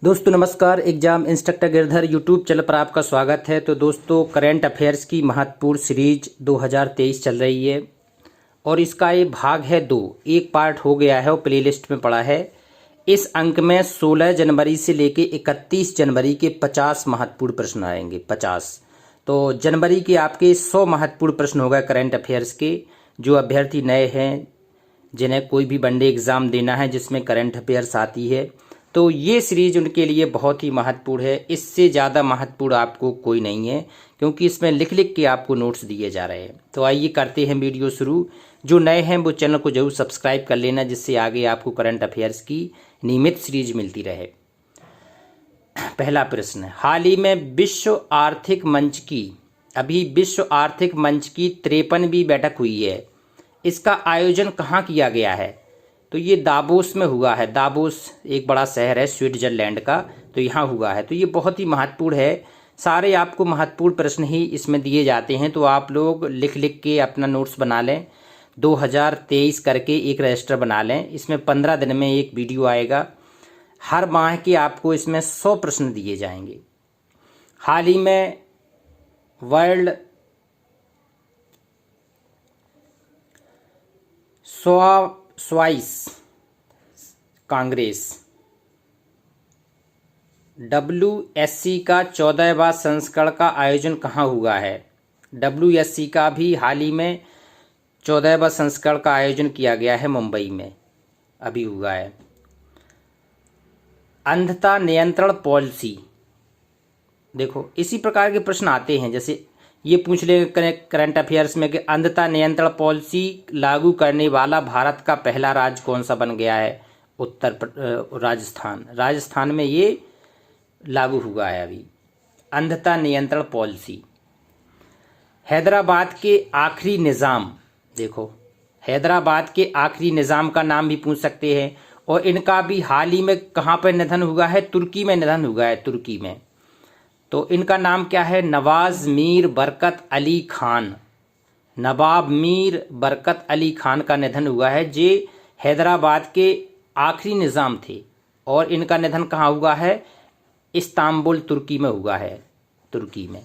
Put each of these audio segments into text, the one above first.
दोस्तों नमस्कार। Exam instructor Girdhar YouTube channel पर आपका स्वागत है। तो दोस्तों करंट अफेयर्स की महत्वपूर्ण सीरीज 2023 चल रही है और इसका ये भाग है 2। एक पार्ट हो गया है और प्लेलिस्ट में पड़ा है। इस अंक में 16 जनवरी से लेके 31 जनवरी के 50 महत्वपूर्ण प्रश्न आएंगे। 50 तो जनवरी के आपके 100 महत्वपूर्ण प्रश्न हो गए करंट अफेयर्स के। जो अभ्यर्थी नए हैं, जिन्हें कोई भी वनडे एग्ज़ाम देना है जिसमें करंट अफेयर्स आती है, तो ये सीरीज उनके लिए बहुत ही महत्वपूर्ण है। इससे ज़्यादा महत्वपूर्ण आपको कोई नहीं है, क्योंकि इसमें लिख लिख के आपको नोट्स दिए जा रहे हैं। तो आइए करते हैं वीडियो शुरू। जो नए हैं वो चैनल को जरूर सब्सक्राइब कर लेना, जिससे आगे आपको करंट अफेयर्स की नियमित सीरीज मिलती रहे। पहला प्रश्न, हाल ही में विश्व आर्थिक मंच की 53वीं बैठक हुई है। इसका आयोजन कहाँ किया गया है? तो ये दावोस में हुआ है। दावोस एक बड़ा शहर है स्विट्जरलैंड का, तो यहाँ हुआ है। तो ये बहुत ही महत्वपूर्ण है। सारे आपको महत्वपूर्ण प्रश्न ही इसमें दिए जाते हैं, तो आप लोग लिख लिख के अपना नोट्स बना लें। 2023 करके एक रजिस्टर बना लें। इसमें 15 दिन में एक वीडियो आएगा। हर माह के आपको इसमें 100 प्रश्न दिए जाएंगे। हाल ही में वर्ल्ड स्वाइस कांग्रेस WSC का 14वां संस्करण का आयोजन कहाँ हुआ है? WSC का भी हाल ही में 14वां संस्करण का आयोजन किया गया है, मुंबई में अभी हुआ है। अंधता नियंत्रण पॉलिसी, देखो इसी प्रकार के प्रश्न आते हैं। जैसे ये पूछ ले करंट अफेयर्स में कि अंधता नियंत्रण पॉलिसी लागू करने वाला भारत का पहला राज्य कौन सा बन गया है? राजस्थान में ये लागू हुआ है अभी अंधता नियंत्रण पॉलिसी। हैदराबाद के आखिरी निज़ाम, देखो हैदराबाद के आखिरी निज़ाम का नाम भी पूछ सकते हैं। और इनका भी हाल ही में कहाँ पर निधन हुआ है? तुर्की में निधन हुआ है, तुर्की में। तो इनका नाम क्या है? नवाज मीर बरकत अली खान। नवाब मीर बरकत अली खान का निधन हुआ है, जे हैदराबाद के आखिरी निज़ाम थे। और इनका निधन कहाँ हुआ है? इस्तांबुल तुर्की में हुआ है, तुर्की में।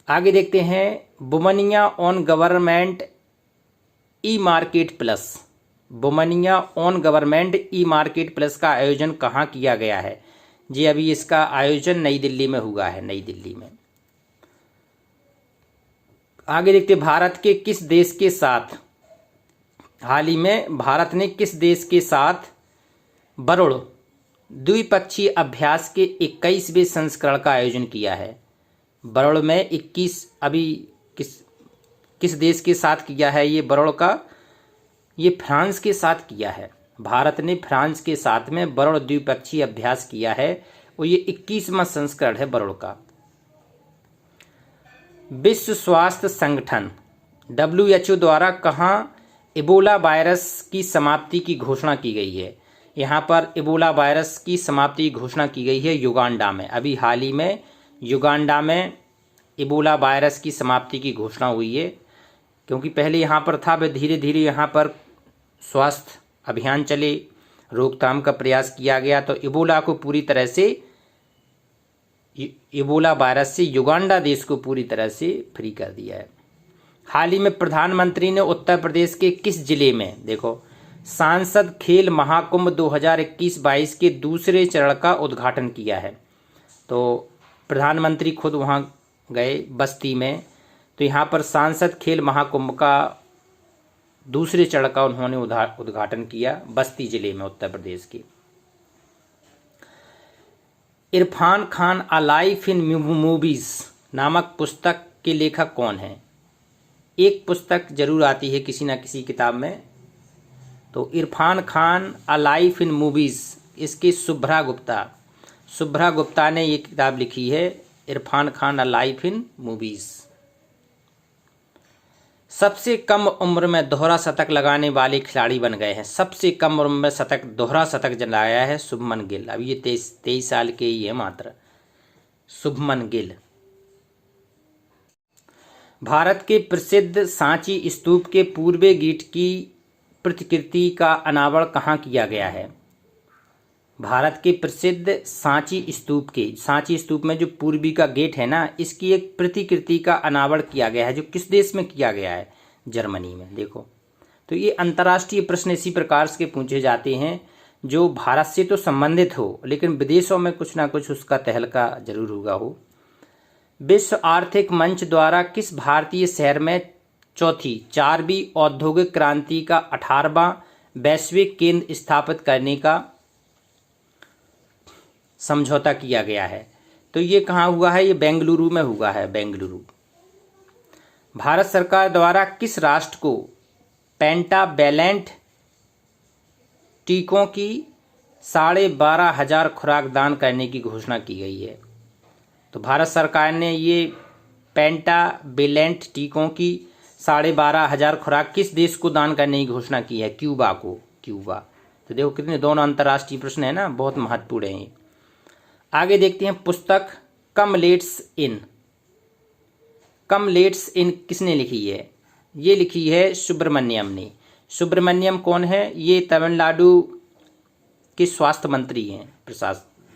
आगे देखते हैं, Womaniya on government e marketplace. Womaniya on government e marketplace का आयोजन कहाँ किया गया है? जी अभी इसका आयोजन नई दिल्ली में हुआ है, नई दिल्ली में। आगे देखते, भारत के किस देश के साथ हाल ही में भारत ने किस देश के साथ बरुण द्विपक्षीय अभ्यास के 21वें संस्करण का आयोजन किया है? बरुण में 21 अभी किस देश के साथ किया है ये बरुण का? ये फ्रांस के साथ किया है। भारत ने फ्रांस के साथ में बरुण द्विपक्षीय अभ्यास किया है और ये 21वां संस्करण है बरुण का। विश्व स्वास्थ्य संगठन WHO द्वारा कहाँ इबोला वायरस की समाप्ति की घोषणा की गई है? यहाँ पर इबोला वायरस की समाप्ति की घोषणा की गई है युगांडा में। अभी हाल ही में युगांडा में इबोला वायरस की समाप्ति की घोषणा हुई है, क्योंकि पहले यहाँ पर था, वह धीरे धीरे यहाँ पर स्वास्थ्य अभियान चले, रोकथाम का प्रयास किया गया, तो इबोला को पूरी तरह से, इबोला वायरस से युगांडा देश को पूरी तरह से फ्री कर दिया है। हाल ही में प्रधानमंत्री ने उत्तर प्रदेश के किस जिले में, देखो, सांसद खेल महाकुंभ 2021-22 के दूसरे चरण का उद्घाटन किया है? तो प्रधानमंत्री खुद वहाँ गए बस्ती में, तो यहाँ पर सांसद खेल महाकुंभ का दूसरे चरण का उन्होंने उद्घाटन किया बस्ती जिले में, उत्तर प्रदेश के। Irfan Khan a life in movies नामक पुस्तक के लेखक कौन है? एक पुस्तक जरूर आती है किसी न किसी किताब में, तो Irfan Khan a life in movies, इसके शुभ्रा गुप्ता ने ये किताब लिखी है, Irfan Khan a life in movies. सबसे कम उम्र में दोहरा शतक लगाने वाले खिलाड़ी बन गए हैं। सबसे कम उम्र में दोहरा शतक जलाया है शुभमन गिल। अभी ये 23 साल के ही है मात्र, शुभमन गिल। भारत के प्रसिद्ध सांची स्तूप के पूर्वी गेट की प्रतिकृति का अनावरण कहाँ किया गया है? भारत के प्रसिद्ध सांची स्तूप में जो पूर्वी का गेट है ना, इसकी एक प्रतिकृति का अनावरण किया गया है, जो किस देश में किया गया है? जर्मनी में। देखो, तो ये अंतर्राष्ट्रीय प्रश्न इसी प्रकार के पूछे जाते हैं जो भारत से तो संबंधित हो लेकिन विदेशों में कुछ ना कुछ उसका तहलका जरूर हुआ हो। विश्व आर्थिक मंच द्वारा किस भारतीय शहर में चारवीं औद्योगिक क्रांति का 18वां वैश्विक केंद्र स्थापित करने का समझौता किया गया है? तो ये कहाँ हुआ है? ये बेंगलुरु में हुआ है, बेंगलुरु। भारत सरकार द्वारा किस राष्ट्र को पेंटावैलेंट टीकों की 12,500 खुराक दान करने की घोषणा की गई है? तो भारत सरकार ने ये पेंटावैलेंट टीकों की 12,500 खुराक किस देश को दान करने की घोषणा की है? क्यूबा को। क्यूबा। तो देखो कितने दोनों अंतर्राष्ट्रीय प्रश्न है ना, बहुत महत्वपूर्ण है। आगे देखते हैं पुस्तक come let's in. Come let's इन किसने लिखी है? ये लिखी है सुब्रमण्यम ने। सुब्रमण्यम कौन है? ये तमिलनाडु के स्वास्थ्य मंत्री हैं प्रशासन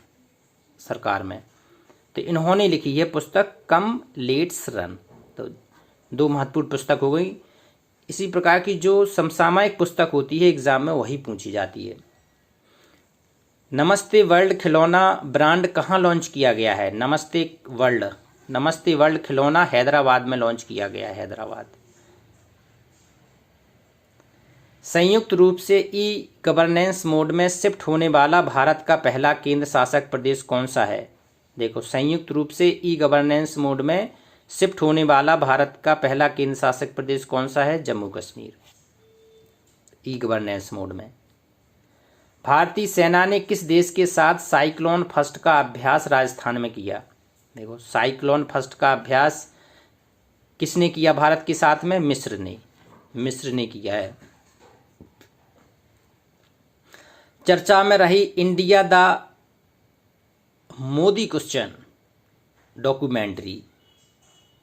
सरकार में। तो इन्होंने लिखी है पुस्तक कम लेट्स रन। तो दो महत्वपूर्ण पुस्तक हो गई। इसी प्रकार की जो समसामयिक पुस्तक होती है एग्जाम में वही पूछी जाती है। नमस्ते वर्ल्ड खिलौना ब्रांड कहाँ लॉन्च किया गया है? नमस्ते वर्ल्ड खिलौना हैदराबाद में लॉन्च किया गया है, हैदराबाद। संयुक्त रूप से ई गवर्नेंस मोड में शिफ्ट होने वाला भारत का पहला केंद्र शासित प्रदेश कौन सा है? देखो, संयुक्त रूप से ई गवर्नेंस मोड में शिफ्ट होने वाला भारत का पहला केंद्र शासित प्रदेश कौन सा है? Jammu Kashmir. E governance mode में। भारतीय सेना ने किस देश के साथ साइक्लोन फर्स्ट का अभ्यास राजस्थान में किया? देखो, साइक्लोन फर्स्ट का अभ्यास किसने किया भारत के साथ में? मिस्र ने किया है। चर्चा में रही India the Modi question documentary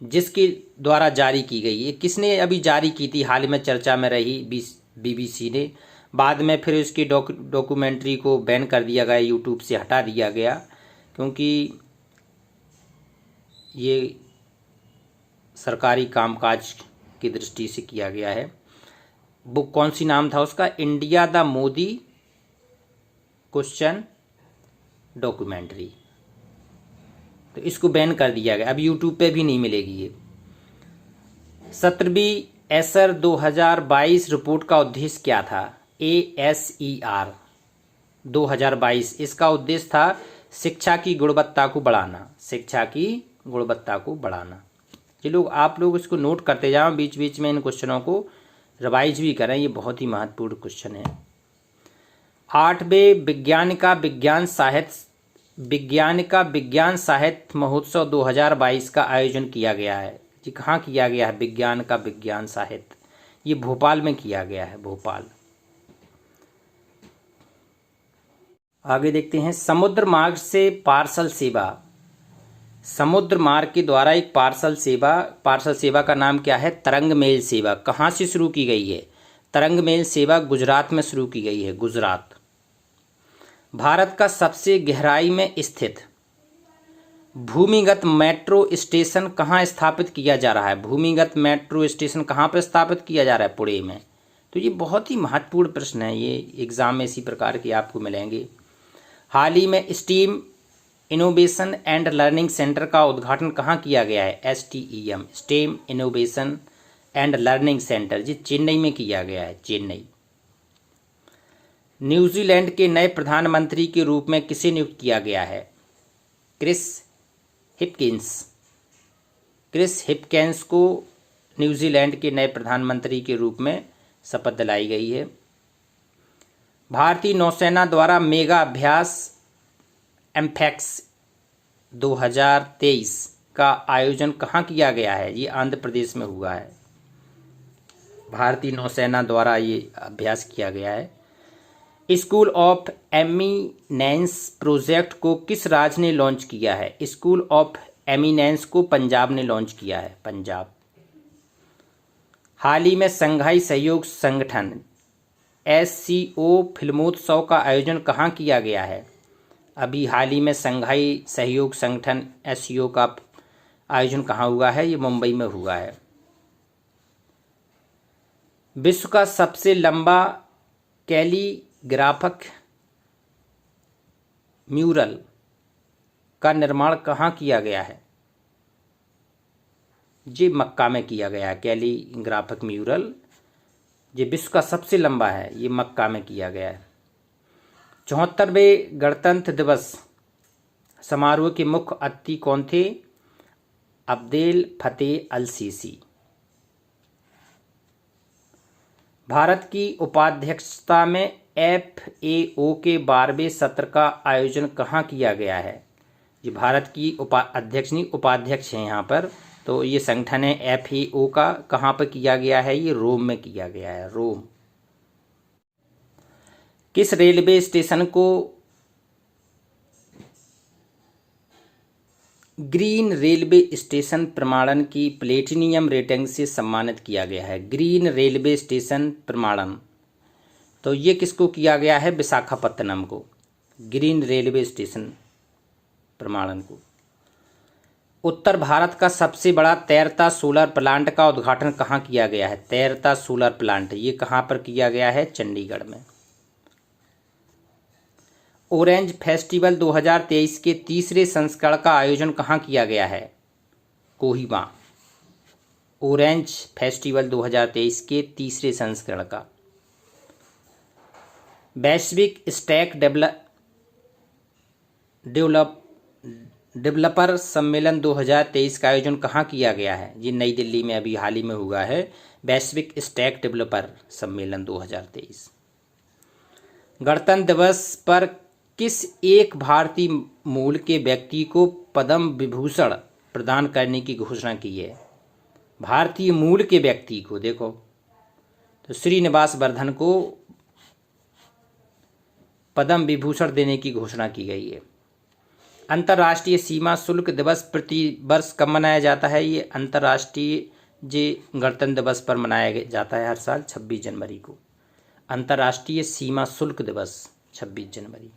जिसके द्वारा जारी की गई, ये किसने अभी जारी की थी? हाल में चर्चा में रही BBC ने। बाद में फिर इसकी डॉक्यूमेंट्री को बैन कर दिया गया, यूट्यूब से हटा दिया गया, क्योंकि ये सरकारी कामकाज की दृष्टि से किया गया है। बुक कौन सी नाम था उसका? India the Modi question documentary. तो इसको बैन कर दिया गया, अब यूट्यूब पे भी नहीं मिलेगी ये। 17वीं एसर 2022 रिपोर्ट का उद्देश्य क्या था? ASER 2022, इसका उद्देश्य था शिक्षा की गुणवत्ता को बढ़ाना। चलो आप लोग इसको नोट करते जाओ, बीच बीच में इन क्वेश्चनों को रिवाइज भी करें, ये बहुत ही महत्वपूर्ण क्वेश्चन है। 8वें विज्ञान का विज्ञान साहित्य महोत्सव 2022 का आयोजन किया गया है जी। कहाँ किया गया है विज्ञान का विज्ञान साहित्य? ये भोपाल में किया गया है, भोपाल। आगे देखते हैं समुद्र मार्ग से पार्सल सेवा। समुद्र मार्ग के द्वारा एक पार्सल सेवा का नाम क्या है? तरंग मेल सेवा। कहाँ से शुरू की गई है? तरंग मेल सेवा गुजरात में शुरू की गई है, गुजरात। भारत का सबसे गहराई में स्थित भूमिगत मेट्रो स्टेशन कहाँ स्थापित किया जा रहा है? भूमिगत मेट्रो स्टेशन कहाँ पर स्थापित किया जा रहा है? पुणे में। तो ये बहुत ही महत्वपूर्ण प्रश्न है, ये एग्जाम में इसी प्रकार के आपको मिलेंगे। हाल ही में STEM innovation and learning centre का उद्घाटन कहाँ किया गया है? STEM STEM innovation and learning centre जी चेन्नई में किया गया है, चेन्नई। न्यूजीलैंड के नए प्रधानमंत्री के रूप में किसे नियुक्त किया गया है? क्रिस हिपकिंस को न्यूजीलैंड के नए प्रधानमंत्री के रूप में शपथ दिलाई गई है। भारतीय नौसेना द्वारा मेगा अभ्यास एम्फैक्स 2023 का आयोजन कहाँ किया गया है? ये आंध्र प्रदेश में हुआ है। भारतीय नौसेना द्वारा ये अभ्यास किया गया है। स्कूल ऑफ एमिनेंस प्रोजेक्ट को किस राज्य ने लॉन्च किया है? स्कूल ऑफ एमिनेंस को पंजाब ने लॉन्च किया है, पंजाब। हाल ही में संघाई सहयोग संगठन SCO फिल्मोत्सव का आयोजन कहाँ किया गया है? अभी हाल ही में संघाई सहयोग संगठन SCO का आयोजन कहाँ हुआ है? ये मुंबई में हुआ है। विश्व का सबसे लंबा कैलीग्राफक म्यूरल का निर्माण कहाँ किया गया है? ये मक्का में किया गया है। कैलीग्राफक म्यूरल ये विश्व का सबसे लंबा है, ये मक्का में किया गया है। 74वें गणतंत्र दिवस समारोह के मुख्य अतिथि कौन थे? अब्देल फतेह अल सीसी। भारत की उपाध्यक्षता में FAO के 12वें सत्र का आयोजन कहाँ किया गया है? ये भारत की अध्यक्ष नहीं, उपाध्यक्ष हैं यहाँ पर। तो ये संगठन है FAO का, कहाँ पर किया गया है? ये रोम में किया गया है, रोम। किस रेलवे स्टेशन को ग्रीन रेलवे स्टेशन प्रमाणन की प्लेटिनियम रेटिंग से सम्मानित किया गया है? ग्रीन रेलवे स्टेशन प्रमाणन, तो ये किसको किया गया है? विशाखापत्तनम को, ग्रीन रेलवे स्टेशन प्रमाणन को। उत्तर भारत का सबसे बड़ा तैरता सोलर प्लांट का उद्घाटन कहाँ किया गया है? तैरता सोलर प्लांट ये कहाँ पर किया गया है? चंडीगढ़ में। ऑरेंज फेस्टिवल 2023 के तीसरे संस्करण का आयोजन कहाँ किया गया है? कोहिमा। ऑरेंज फेस्टिवल 2023 के तीसरे संस्करण का। वैश्विक स्टैक डेवलपर सम्मेलन 2023 का आयोजन कहाँ किया गया है? ये नई दिल्ली में अभी हाल ही में हुआ है, वैश्विक स्टैक डेवलपर सम्मेलन 2023। गणतंत्र दिवस पर किस एक भारतीय मूल के व्यक्ति को पद्म विभूषण प्रदान करने की घोषणा की है? भारतीय मूल के व्यक्ति को, देखो तो श्रीनिवास वर्धन को पद्म विभूषण देने की घोषणा की गई है। अंतर्राष्ट्रीय सीमा शुल्क दिवस प्रति वर्ष कब मनाया जाता है? ये अंतर्राष्ट्रीय गणतंत्र दिवस पर मनाया जाता है हर साल 26 जनवरी को। अंतर्राष्ट्रीय सीमा शुल्क दिवस 26 जनवरी।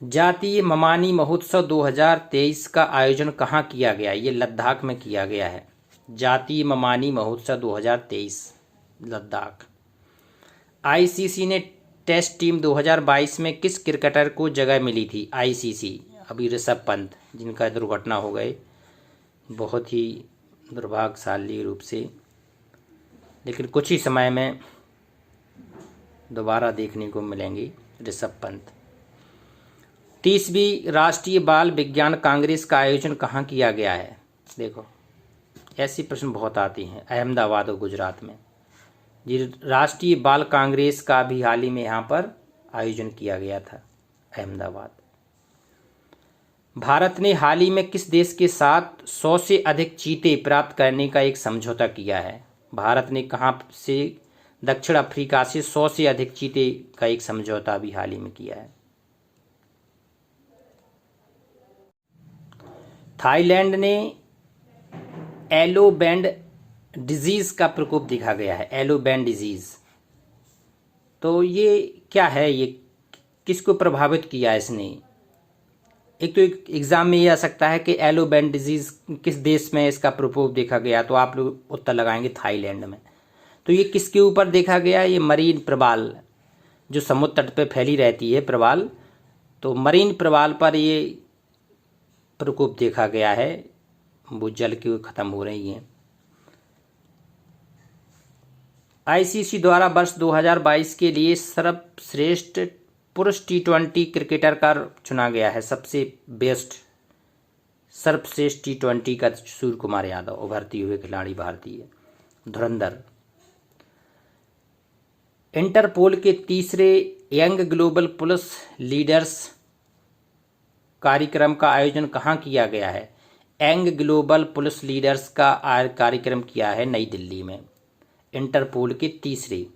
जातीय ममानी महोत्सव 2023 का आयोजन कहाँ किया गया? ये लद्दाख में किया गया है। जातीय ममानी महोत्सव 2023 लद्दाख। ICC ने टेस्ट टीम 2022 में किस क्रिकेटर को जगह मिली थी? ICC अभी ऋषभ पंत, जिनका दुर्घटना हो गए बहुत ही दुर्भाग्यशाली रूप से, लेकिन कुछ ही समय में दोबारा देखने को मिलेंगे ऋषभ पंत। 30वीं राष्ट्रीय बाल विज्ञान कांग्रेस का आयोजन कहाँ किया गया है? देखो ऐसे प्रश्न बहुत आते हैं। अहमदाबाद और गुजरात में। ये राष्ट्रीय बाल कांग्रेस का भी हाल ही में यहाँ पर आयोजन किया गया था, अहमदाबाद। भारत ने हाल ही में किस देश के साथ 100 से अधिक चीते प्राप्त करने का एक समझौता किया है? भारत ने कहाँ से? दक्षिण अफ्रीका से 100 से अधिक चीते का एक समझौता भी हाल ही में किया है। थाईलैंड ने एलो बैंड डिजीज का प्रकोप देखा गया है। एलो बैंड डिजीज, तो ये क्या है? ये किसको प्रभावित किया इसने? एक तो एक एग्जाम में ये आ सकता है कि एलो बैंड डिजीज किस देश में इसका प्रकोप देखा गया, तो आप लोग उत्तर लगाएंगे थाईलैंड में। तो ये किसके ऊपर देखा गया? ये मरीन प्रवाल, जो समुद्र तट पे फैली रहती है प्रवाल, तो मरीन प्रवाल पर ये प्रकोप देखा गया है। वो जल के खत्म हो रही हैं। ICC द्वारा वर्ष 2022 के लिए सर्वश्रेष्ठ पुरुष T20 क्रिकेटर का चुना गया है। सबसे बेस्ट सर्वश्रेष्ठ T20 का सूर्य कुमार यादव, उभरती हुए खिलाड़ी भारतीय, धुरंधर। इंटरपोल के तीसरे यंग ग्लोबल पुलिस लीडर्स कार्यक्रम का आयोजन कहाँ किया गया है? यंग ग्लोबल पुलिस लीडर्स का कार्यक्रम किया है नई दिल्ली में। इंटरपोल के तीसरे।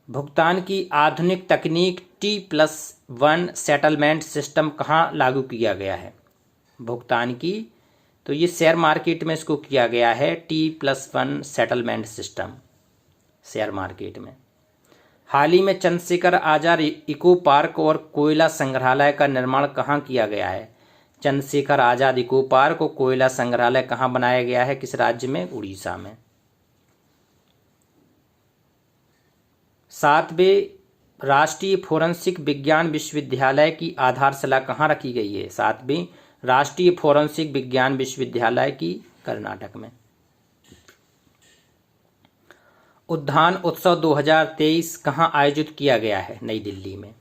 भुगतान की आधुनिक तकनीक T+1 सेटलमेंट सिस्टम कहाँ लागू किया गया है? भुगतान की तो ये शेयर मार्केट में इसको किया गया है T+1 settlement system share market में। हाल ही में चंद्रशेखर आजाद इको पार्क और कोयला संग्रहालय का निर्माण कहाँ किया गया है? चंद्रशेखर आजाद इको पार्क और कोयला संग्रहालय कहाँ बनाया गया है? किस राज्य में? उड़ीसा में। 7वें राष्ट्रीय फोरेंसिक विज्ञान विश्वविद्यालय की आधारशिला कहाँ रखी गई है? 7वें राष्ट्रीय फोरेंसिक विज्ञान विश्वविद्यालय की कर्नाटक में। उद्यान उत्सव 2023 कहाँ आयोजित किया गया है? नई दिल्ली में।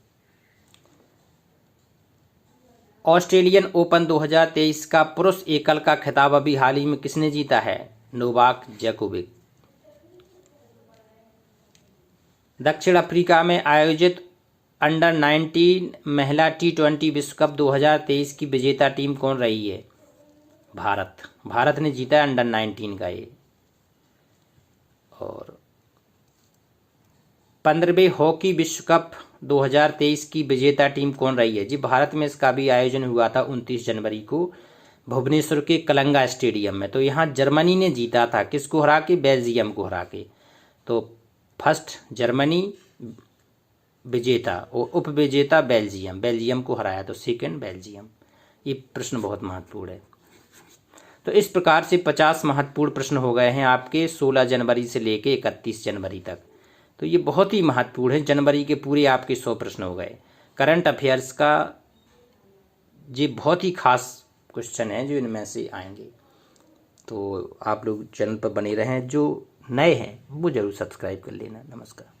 ऑस्ट्रेलियन ओपन 2023 का पुरुष एकल का खिताब अभी हाल ही में किसने जीता है? नोवाक जोकोविच। दक्षिण अफ्रीका में आयोजित अंडर 19 महिला T20 विश्व कप 2023 की विजेता टीम कौन रही है? भारत ने जीता है अंडर 19 का ये। और 15वें हॉकी विश्व कप 2023 की विजेता टीम कौन रही है? जी भारत में इसका भी आयोजन हुआ था 29 जनवरी को भुवनेश्वर के कलंगा स्टेडियम में। तो यहाँ जर्मनी ने जीता था, किसको हरा के? बेल्जियम को हरा के। तो फर्स्ट जर्मनी विजेता और उपविजेता बेल्जियम को हराया, तो सेकंड बेल्जियम। ये प्रश्न बहुत महत्वपूर्ण है। तो इस प्रकार से 50 महत्वपूर्ण प्रश्न हो गए हैं आपके 16 जनवरी से लेके 31 जनवरी तक। तो ये बहुत ही महत्वपूर्ण है। जनवरी के पूरे आपके 100 प्रश्न हो गए। करंट अफेयर्स का ये बहुत ही खास क्वेश्चन है जो इनमें से आएंगे। तो आप लोग चैनल पर बने रहें, जो नए हैं वो जरूर सब्सक्राइब कर लेना। नमस्कार।